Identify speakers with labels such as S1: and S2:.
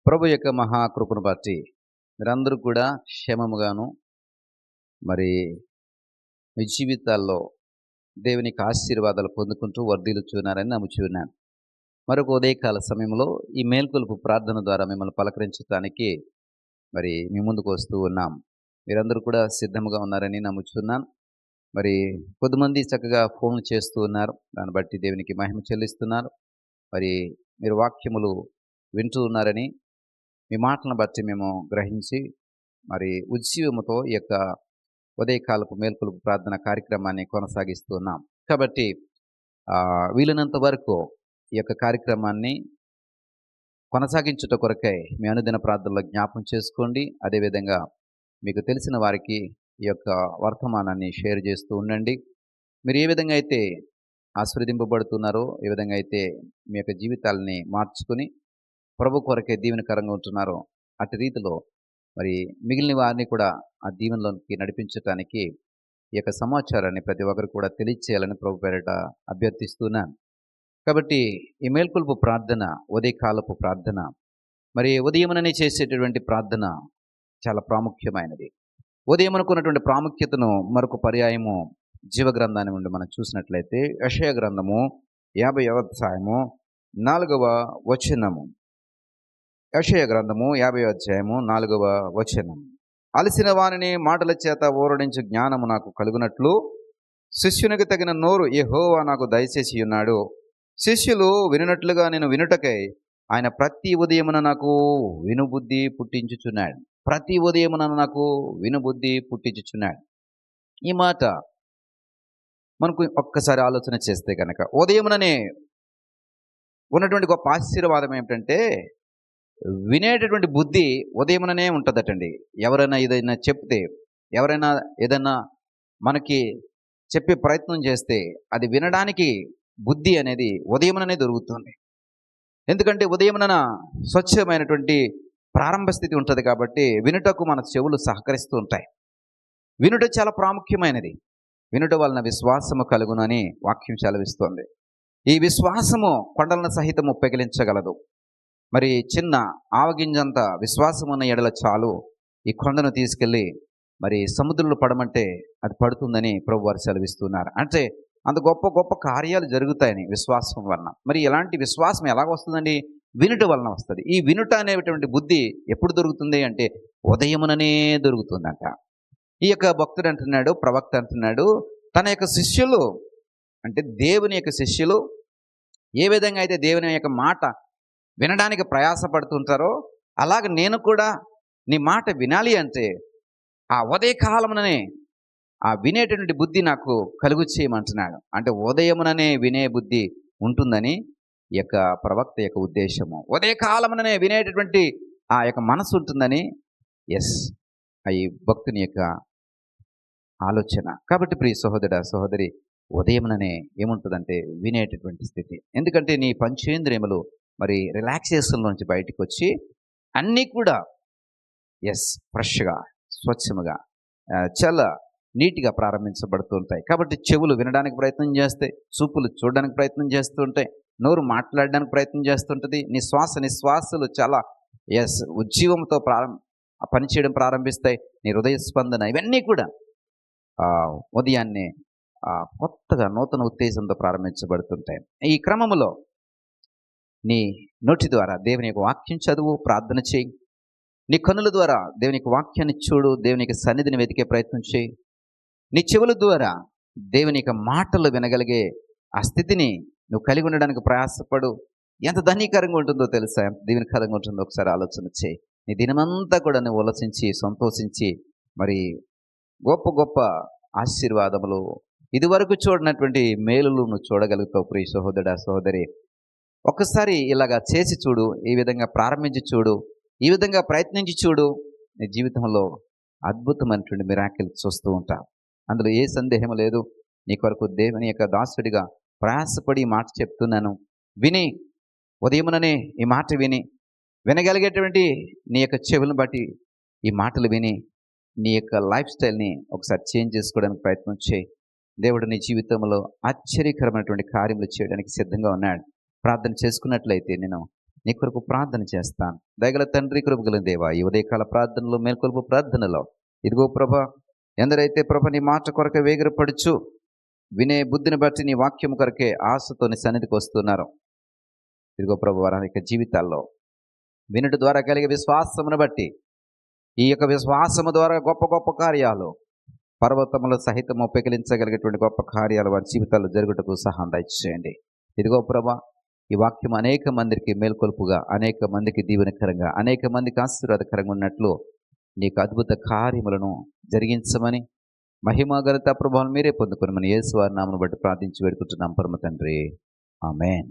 S1: ప్రభు యొక్క మహాకృపను బట్టి మీరందరూ కూడా క్షేమముగాను మరి మీ జీవితాల్లో దేవునికి ఆశీర్వాదాలు పొందుకుంటూ వర్ధిల్లుచున్నారని నమ్ముచున్నాను. మరొక ఉదయకాల సమయంలో ఈ మేల్కొలుపు ప్రార్థన ద్వారా మిమ్మల్ని పలకరించడానికి మరి మీ ముందుకు వస్తూ ఉన్నాం. మీరందరూ కూడా సిద్ధంగా ఉన్నారని నమ్ముచున్నాను. మరి కొద్దిమంది చక్కగా ఫోన్లు చేస్తూ ఉన్నారు. దాన్ని బట్టి దేవునికి మహిమ చెల్లిస్తున్నారు. మరి మీరు వాక్యములు వింటూ ఉన్నారని, మీ మాటలను బట్టి మేము గ్రహించి మరి ఉజ్జీవముతో ఈ యొక్క ఉదయకాలపు మేల్కొలుపు ప్రార్థన కార్యక్రమాన్ని కొనసాగిస్తూ ఉన్నాం. కాబట్టి వీలైనంత వరకు ఈ యొక్క కార్యక్రమాన్ని కొనసాగించుట కొరకై మీ అనుదిన ప్రార్థనలో జ్ఞాపం చేసుకోండి. అదేవిధంగా మీకు తెలిసిన వారికి ఈ యొక్క వర్తమానాన్ని షేర్ చేస్తూ ఉండండి. మీరు ఏ విధంగా అయితే ఆశీర్వదింపబడుతున్నారో, ఏ విధంగా అయితే మీ యొక్క జీవితాలని మార్చుకుని ప్రభు కొరకే దీవెనకరంగా ఉంటున్నారో, అటు రీతిలో మరి మిగిలిన వారిని కూడా ఆ దీవెనలోకి నడిపించటానికి ఈ యొక్క సమాచారాన్ని ప్రతి ఒక్కరు కూడా తెలియచేయాలని ప్రభు పేరిట అభ్యర్థిస్తున్నాను. కాబట్టి ఈ మేల్కొలుపు ప్రార్థన, ఉదయకాలపు ప్రార్థన, మరి ఉదయముననే చేసేటటువంటి ప్రార్థన చాలా ప్రాముఖ్యమైనది. ఉదయమునకున్నటువంటి ప్రాముఖ్యతను మరొక పర్యాయము జీవగ్రంథాన్ని నుండి మనం చూసినట్లయితే యెషయా గ్రంథము 50వ అధ్యాయము 4వ వచనము. యెషయా గ్రంథము 50వ అధ్యాయము 4వ వచనం. అలసిన వారిని మాటల చేత ఊరడించు జ్ఞానము నాకు కలుగునట్లు శిష్యునికి తగిన నోరు యెహోవా నాకు దయచేసి ఉన్నాడు. శిష్యులు వినునట్లుగా నేను వినుటకై ఆయన ప్రతి ఉదయమున నాకు వినుబుద్ధి పుట్టించుచున్నాడు. ప్రతి ఉదయమున నాకు వినుబుద్ధి పుట్టించుచున్నాడు. ఈ మాట మనకు ఒక్కసారి ఆలోచన చేస్తే కనుక ఉదయముననే ఉన్నటువంటి గొప్ప ఆశీర్వాదం ఏమిటంటే, వినేటటువంటి బుద్ధి ఉదయముననే ఉంటుందటండి. ఎవరైనా ఏదైనా చెప్తే, ఎవరైనా ఏదైనా మనకి చెప్పే ప్రయత్నం చేస్తే అది వినడానికి బుద్ధి అనేది ఉదయముననే దొరుకుతుంది. ఎందుకంటే ఉదయమున స్వచ్ఛమైనటువంటి ప్రారంభ స్థితి ఉంటుంది కాబట్టి వినుటకు మన చెవులు సహకరిస్తూ ఉంటాయి. వినుట చాలా ప్రాముఖ్యమైనది. వినుట వలన విశ్వాసము కలుగునని వాక్యం సెలవిస్తోంది. ఈ విశ్వాసము కొండలను సహితము పెగిలించగలదు. మరి చిన్న ఆవగింజంత విశ్వాసం ఉన్న ఎడల చాలు ఈ కొండను తీసుకెళ్ళి మరి సముద్రంలో పడమంటే అది పడుతుందని ప్రభువారు సెలవిస్తున్నారు. అంటే అంత గొప్ప గొప్ప కార్యాలు జరుగుతాయని విశ్వాసం వలన. మరి ఎలాంటి విశ్వాసం ఎలాగ వస్తుందండి? వినుట వలన వస్తుంది. ఈ వినుట అనేటువంటి బుద్ధి ఎప్పుడు దొరుకుతుంది అంటే ఉదయముననే దొరుకుతుందంట. ఈ యొక్క భక్తుడు అంటున్నాడు, ప్రవక్త అంటున్నాడు, తన యొక్క శిష్యులు అంటే దేవుని యొక్క శిష్యులు ఏ విధంగా అయితే దేవుని యొక్క మాట వినడానికి ప్రయాసపడుతుంటారో, అలాగ నేను కూడా నీ మాట వినాలి అంటే ఆ ఉదయకాలముననే ఆ వినేటటువంటి బుద్ధి నాకు కలుగు చేయమంటున్నాడు. అంటే ఉదయముననే వినే బుద్ధి ఉంటుందని ఈ యొక్క ప్రవక్త యొక్క ఉద్దేశము. ఉదయకాలముననే వినేటటువంటి ఆ యొక్క మనసు ఉంటుందని ఈ భక్తుని యొక్క ఆలోచన. కాబట్టి ప్రియ సహోదర సహోదరి, ఉదయముననే ఏముంటుందంటే వినేటటువంటి స్థితి. ఎందుకంటే నీ పంచేంద్రియములు మరి రిలాక్సేషన్ నుంచి బయటకు వచ్చి అన్నీ కూడా ఫ్రెష్గా, స్వచ్ఛముగా, చాలా నీట్గా ప్రారంభించబడుతూ ఉంటాయి. కాబట్టి చెవులు వినడానికి ప్రయత్నం చేస్తాయి, చూపులు చూడడానికి ప్రయత్నం చేస్తూ ఉంటాయి, నోరు మాట్లాడడానికి ప్రయత్నం చేస్తుంటుంది, నీ నిశ్వాసలు చాలా ఉజ్జీవంతో పనిచేయడం ప్రారంభిస్తాయి. నీ హృదయ స్పందన ఇవన్నీ కూడా ఉదయాన్నే కొత్తగా నూతన ఉత్తేజంతో ప్రారంభించబడుతుంటాయి. ఈ క్రమంలో నీ నోటి ద్వారా దేవుని యొక్క వాక్యం చదువు, ప్రార్థన చేయి. నీ కన్నుల ద్వారా దేవుని యొక్క వాక్యాన్ని చూడు, దేవుని యొక్క సన్నిధిని వెతికే ప్రయత్నం చేయి. నీ చెవుల ద్వారా దేవుని యొక్క మాటలు వినగలిగే ఆ స్థితిని నువ్వు కలిగి ఉండడానికి ప్రయాసపడు. ఎంత ధనీకరంగా ఉంటుందో తెలుసా? ఎంత దీవెనకరంగా ఉంటుందో ఒకసారి ఆలోచన చేయి. నీ దినమంతా కూడా నువ్వు ఉల్లసించి, సంతోషించి మరి గొప్ప గొప్ప ఆశీర్వాదములు, ఇదివరకు చూడనటువంటి మేలులు నువ్వు చూడగలుగుతావు. ప్రియ సహోదరుడా సహోదరి, ఒక్కసారి ఇలాగా చేసి చూడు, ఈ విధంగా ప్రారంభించి చూడు, ఈ విధంగా ప్రయత్నించి చూడు. నీ జీవితంలో అద్భుతమైనటువంటి మిరాకిల్ చూస్తూ ఉంటావు. అందులో ఏ సందేహం లేదు. నీ కొరకు దేవుని యొక్క దాసుడిగా ప్రయాసపడి ఈ మాట చెప్తున్నాను. విని ఉదయముననే ఈ మాట వినగలిగేటువంటి నీ యొక్క చెవులను బట్టి ఈ మాటలు విని నీ యొక్క లైఫ్ స్టైల్ని ఒకసారి చేంజ్ చేసుకోవడానికి ప్రయత్నం చేయి. దేవుడు నీ జీవితంలో ఆశ్చర్యకరమైనటువంటి కార్యములు చేయడానికి సిద్ధంగా ఉన్నాడు. ప్రార్థన చేసుకున్నట్లయితే నేను నీ కొరకు ప్రార్థన చేస్తాను. దయగల తండ్రి, కృపగల దేవా, ఈ ఉదయకాల ప్రార్థనలో, మేల్కొల్పు ప్రార్థనలో ఇదిగో ప్రభా, ఎందరైతే ప్రభ నీ మాట కొరకే వేగిరపడుచు వినే బుద్ధిని బట్టి నీ వాక్యం కొరకే ఆశతో నీ సన్నిధికి వస్తున్నారు. ఇదిగో ప్రభు, వారి యొక్క జీవితాల్లో వినుట ద్వారా కలిగే విశ్వాసమును బట్టి ఈ యొక్క విశ్వాసము ద్వారా గొప్ప గొప్ప కార్యాలు, పర్వతములు సహితము పెకిలించగలిగేటువంటి గొప్ప కార్యాలు వారి జీవితాల్లో జరుగుటకు సహాయం దయచేయండి. ఇదిగో ప్రభా, ఈ వాక్యం అనేక మందికి మేల్కొల్పుగా, అనేక మందికి దీవెనకరంగా, అనేక మందికి ఆశీర్వాదకరంగా ఉన్నట్లు నీకు అద్భుత కార్యములను జరిగించమని, మహిమ ఘనత ప్రభావం మీరే పొందుకొని మన యేసు వారి నామమును బట్టి ప్రార్థించి వేడుకుంటున్నాం పరమ తండ్రి. ఆమేన్.